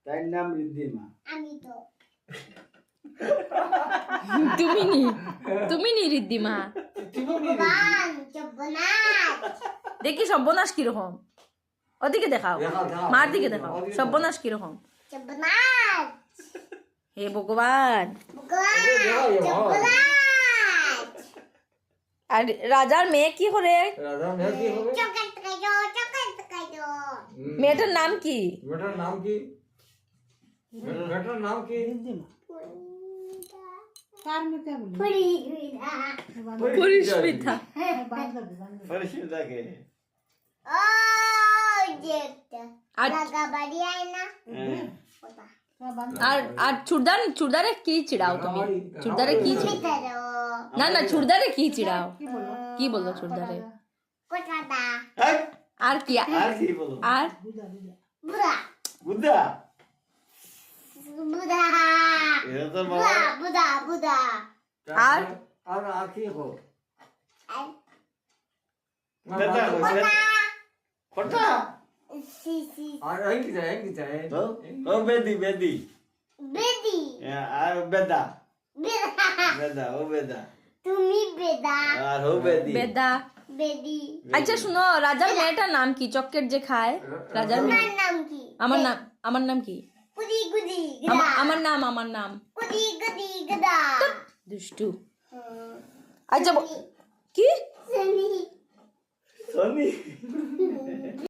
তার নাম ঋদ্ধিমা। আমি তো তুমি নি রিদ্দিমা। ভগবান জগন্নাথ দেখি সর্বনাশ কিরকম, ওদিকে দেখাও, মার দিকে দেখাও, সর্বনাশ কিরকম। জগন্নাথ হে ভগবান। ভগবান জগন্নাথ আর রাজার মেয়ে কি করে? রাধা মেয়ে কি হবে? চকেট খাইছো মেয়েটার নাম কি? বেটার নাম কি? বেটার নাম কি? পুরি গুইদা পরিস্মিতা। পরিস্মিতা কে? ও যেটা আর লাগা বাড়ি আয় না ওটা আর আর চুড়দারে কি চিড়াও তুমি? চুড়দারে কি চিড়াও? মিটারো না চুড়দারে কি চিড়াও? কি বললো চুড়দারে? কোটাটা এই, আর কি? আর কি বলো? আর বুড়া বুদ্ধা। বুড়া এটা তো বাবা। বুড়া বুড়া আর আর কি হো? আর দাদা কোটা খটা। সি সি আর এই কি যায়? ও বেদি বেদি। বেদি আর বেদা। বেদা বেদা ও বেদা। তুমি বেদা আর ও বেদি। বেদা। বেদি আচ্ছা শুনো, রাজার মেয়েটার নাম কি? চক্কের যে খায় রাজার মেয়ে। তোমার নাম কি আমার নাম কি? কুদি কুদি গদা আমার নাম কুদি কুদি গদা দুষ্টু। আচ্ছা কি? Sony Sony.